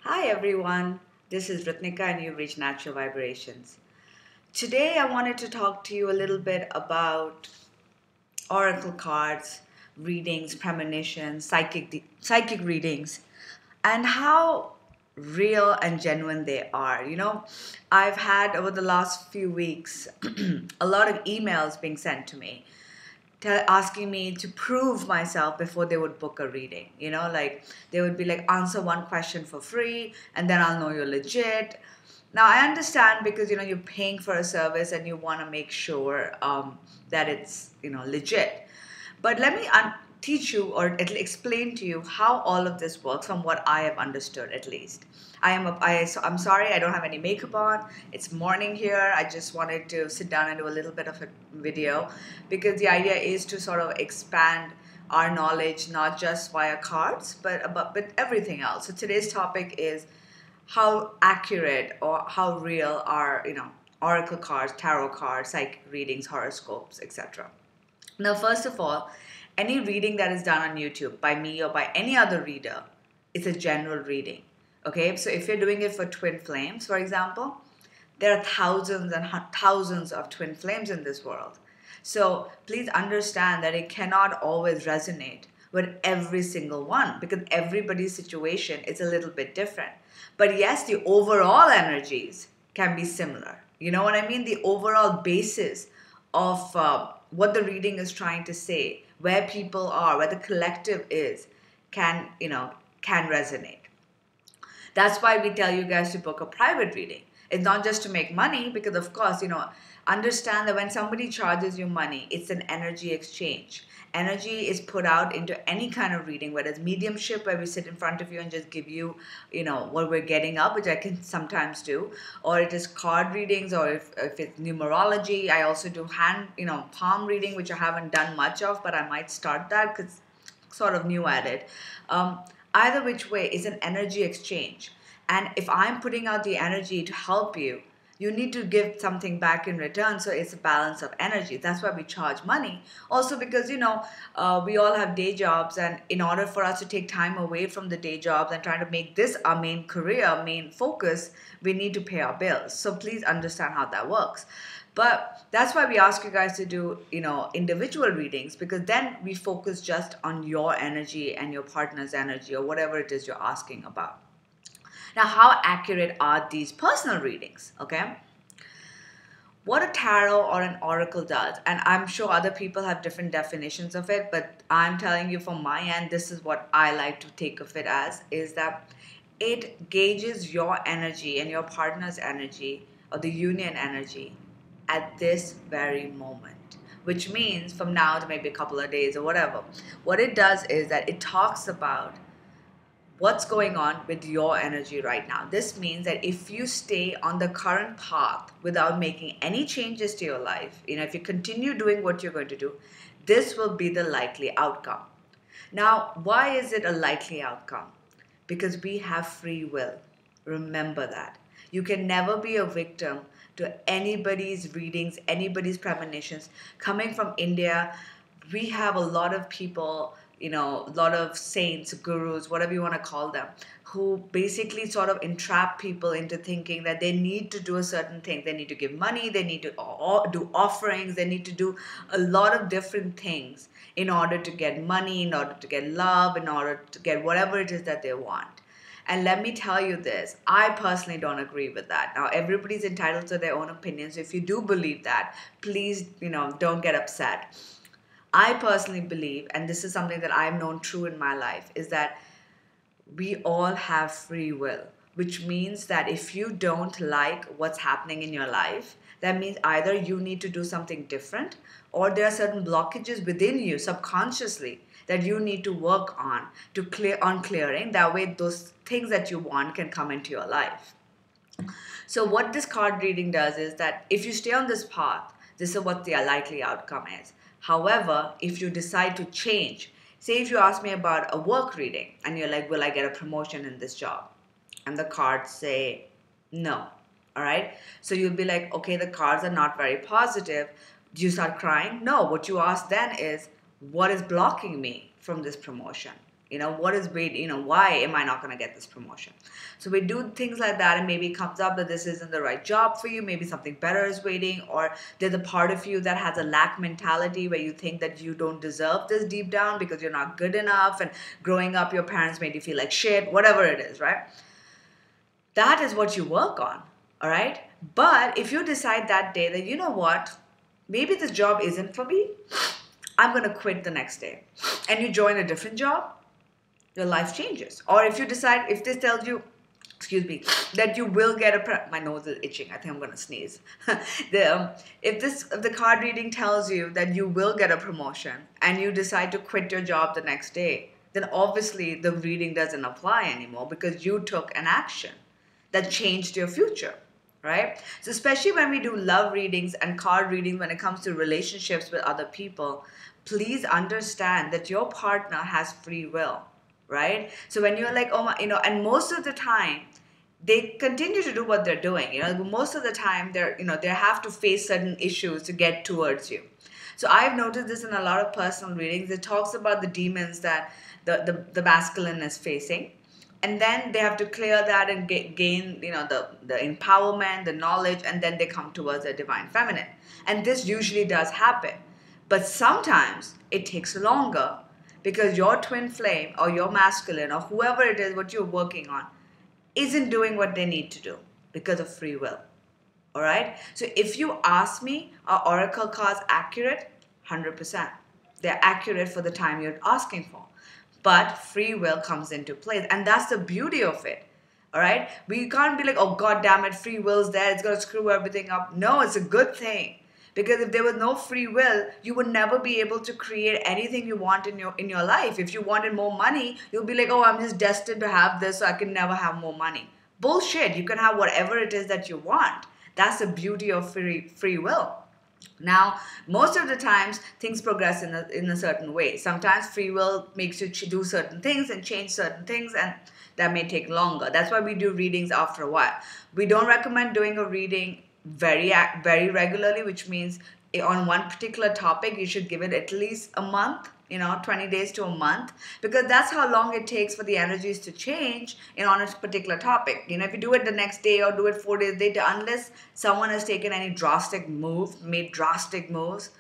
Hi everyone, this is Ritnika and you've reached Natural Vibrations. Today I wanted to talk to you a little bit about oracle cards, readings, premonitions, psychic readings, and how real and genuine they are. I've had over the last few weeks a lot of emails being sent to me asking me to prove myself before they would book a reading. Like they would be like, answer one question for free, and then I'll know you're legit. Now I understand because you're paying for a service and you want to make sure that it's legit. But let me teach you or at least explain to you how all of this works from what I have understood at least. I'm sorry I don't have any makeup on. It's morning here. I just wanted to sit down and do a little bit of a video because the idea is to sort of expand our knowledge not just via cards but everything else. So today's topic is how accurate or how real are oracle cards, tarot cards, psychic readings, horoscopes, etc. Now, first of all, any reading that is done on YouTube by me or by any other reader is a general reading. Okay, so if you're doing it for twin flames, for example, there are thousands and thousands of twin flames in this world. So please understand that it cannot always resonate with every single one because everybody's situation is a little bit different. But yes, the overall energies can be similar. You know what I mean? The overall basis of what the reading is trying to say, where people are, where the collective is, can resonate. That's why we tell you guys to book a private reading. It's not just to make money because, of course, understand that when somebody charges you money, it's an energy exchange. Energy is put out into any kind of reading, whether it's mediumship, where we sit in front of you and just give you, what we're getting up, which I can sometimes do, or it is card readings, or if it's numerology. I also do palm reading, which I haven't done much of, but I might start that because sort of new at it. Either which way is an energy exchange. And if I'm putting out the energy to help you, you need to give something back in return. So it's a balance of energy. That's why we charge money. Also because, we all have day jobs. And in order for us to take time away from the day jobs and trying to make this our main career, main focus, we need to pay our bills. So please understand how that works. But that's why we ask you guys to do, individual readings, because then we focus just on your energy and your partner's energy or whatever it is you're asking about. Now, how accurate are these personal readings? Okay. What a tarot or an oracle does, and I'm sure other people have different definitions of it, but I'm telling you from my end, this is what I like to take of it as, is that it gauges your energy and your partner's energy or the union energy at this very moment, which means from now to maybe a couple of days or whatever. What it does is that it talks about what's going on with your energy right now. This means that if you stay on the current path without making any changes to your life, if you continue doing what you're going to do, this will be the likely outcome. Now, why is it a likely outcome? Because we have free will. Remember that. You can never be a victim to anybody's readings, anybody's premonitions. Coming from India, we have a lot of people, a lot of saints, gurus, whatever you want to call them, who basically sort of entrap people into thinking that they need to do a certain thing. They need to give money, they need to do offerings, they need to do a lot of different things in order to get money, in order to get love, in order to get whatever it is that they want. And let me tell you this, I personally don't agree with that. Now, everybody's entitled to their own opinions. If you do believe that, please, don't get upset. I personally believe, and this is something that I've known true in my life, is that we all have free will, which means that if you don't like what's happening in your life, that means either you need to do something different or there are certain blockages within you subconsciously that you need to work on to clearing. That way those things that you want can come into your life. So what this card reading does is that if you stay on this path, this is what the likely outcome is. However, if you decide to change, say if you ask me about a work reading and you're like, will I get a promotion in this job? And the cards say no. All right. So you'll be like, okay, the cards are not very positive. Do you start crying? No. What you ask then is, what is blocking me from this promotion? What is waiting? Why am I not going to get this promotion? So we do things like that, and maybe it comes up that this isn't the right job for you. Maybe something better is waiting, or there's a part of you that has a lack mentality where you think that you don't deserve this deep down because you're not good enough, and growing up your parents made you feel like shit, whatever it is, right? That is what you work on, all right? But if you decide that day that, you know what, maybe this job isn't for me, I'm going to quit the next day, and you join a different job, your life changes. Or if you decide, if this tells you, excuse me, that you will get my nose is itching, I think I'm going to sneeze. If the card reading tells you that you will get a promotion and you decide to quit your job the next day, then obviously the reading doesn't apply anymore because you took an action that changed your future, right? So especially when we do love readings and card readings when it comes to relationships with other people, please understand that your partner has free will, right? So when you're like, oh my, and most of the time they continue to do what they're doing, most of the time they have to face certain issues to get towards you. So I've noticed this in a lot of personal readings. It talks about the demons that the masculine is facing, and then they have to clear that and gain the empowerment, the knowledge, and then they come towards a divine feminine. And this usually does happen, but sometimes it takes longer because your twin flame or your masculine or whoever it is what you're working on isn't doing what they need to do because of free will. All right? So if you ask me, are oracle cards accurate? 100%. They're accurate for the time you're asking for. But free will comes into place, and that's the beauty of it. All right? We can't be like, oh, God damn it, free will's there, it's going to screw everything up. No, it's a good thing. Because if there was no free will, you would never be able to create anything you want in your life. If you wanted more money, you'll be like, oh, I'm just destined to have this, so I can never have more money. Bullshit. You can have whatever it is that you want. That's the beauty of free will. Now, most of the times, things progress in a certain way. Sometimes free will makes you do certain things and change certain things, and that may take longer. That's why we do readings after a while. We don't recommend doing a reading very regularly, which means on one particular topic you should give it at least a month, 20 days to a month, because that's how long it takes for the energies to change on a particular topic. If you do it the next day or do it 4 days later, unless someone has taken any made drastic moves,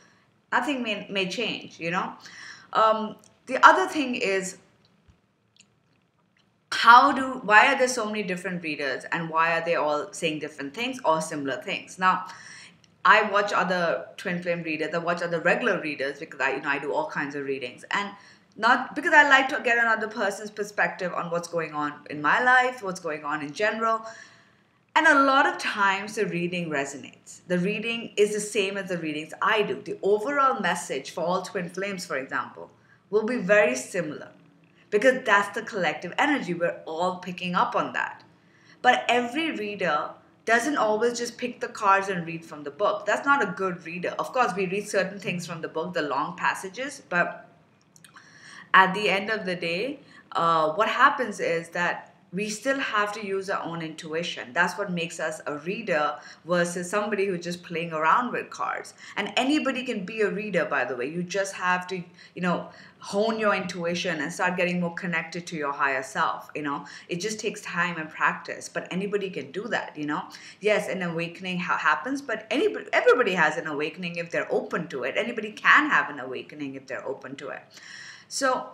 nothing may change. The other thing is, why are there so many different readers, and why are they all saying different things or similar things? Now, I watch other twin flame readers, I watch other regular readers because I do all kinds of readings, and not because I like to get another person's perspective on what's going on in my life, what's going on in general. And a lot of times the reading resonates. The reading is the same as the readings I do. The overall message for all twin flames, for example, will be very similar, because that's the collective energy. We're all picking up on that. But every reader doesn't always just pick the cards and read from the book. That's not a good reader. Of course, we read certain things from the book, the long passages, but at the end of the day, what happens is that we still have to use our own intuition. That's what makes us a reader versus somebody who's just playing around with cards. And anybody can be a reader, by the way. You just have to, hone your intuition and start getting more connected to your higher self. It just takes time and practice, but anybody can do that. Yes, an awakening happens, but everybody has an awakening if they're open to it. Anybody can have an awakening if they're open to it. So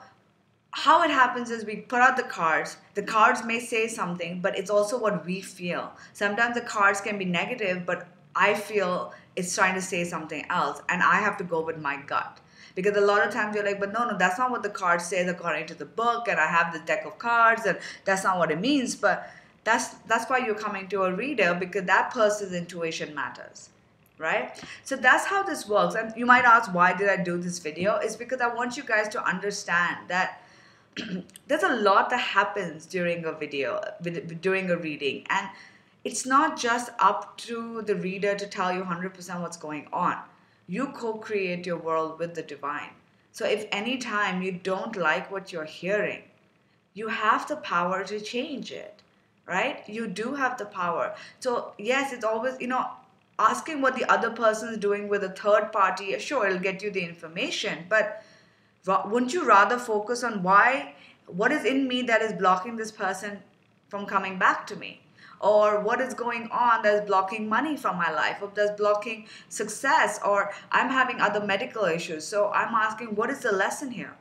how it happens is we put out the cards. The cards may say something, but it's also what we feel. Sometimes the cards can be negative, but I feel it's trying to say something else, and I have to go with my gut. Because a lot of times you're like, but no, that's not what the card says according to the book, and I have the deck of cards, and that's not what it means. But that's why you're coming to a reader, because that person's intuition matters, right? So that's how this works. And you might ask, why did I do this video? It's because I want you guys to understand that there's a lot that happens during a video, during a reading, and it's not just up to the reader to tell you 100% what's going on. You co-create your world with the divine. So if any time you don't like what you're hearing, you have the power to change it, right? You do have the power. So yes, it's always, asking what the other person is doing with a third party, sure, it'll get you the information, but wouldn't you rather focus on why What is in me that is blocking this person from coming back to me? Or what is going on that's blocking money from my life, or that's blocking success, or I'm having other medical issues. So I'm asking, what is the lesson here?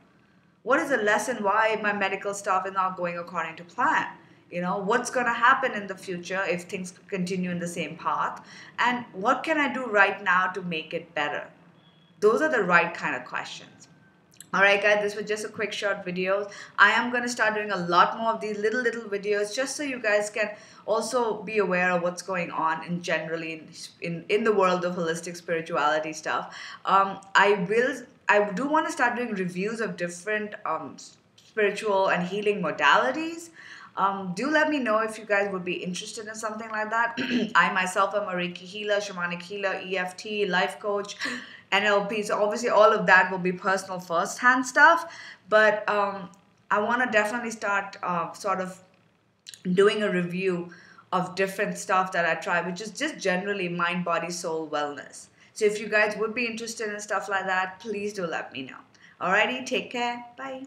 What is the lesson why my medical stuff is not going according to plan? You know, what's going to happen in the future if things continue in the same path? And what can I do right now to make it better? Those are the right kind of questions. Alright guys, this was just a quick short video. I am going to start doing a lot more of these little videos just so you guys can also be aware of what's going on in generally in the world of holistic spirituality stuff. I do want to start doing reviews of different spiritual and healing modalities. Do let me know if you guys would be interested in something like that. I myself am a Reiki healer, shamanic healer, EFT, life coach, NLP. So obviously all of that will be personal first-hand stuff. But I want to definitely start sort of doing a review of different stuff that I try, which is just generally mind, body, soul, wellness. So if you guys would be interested in stuff like that, please do let me know. Alrighty, take care. Bye.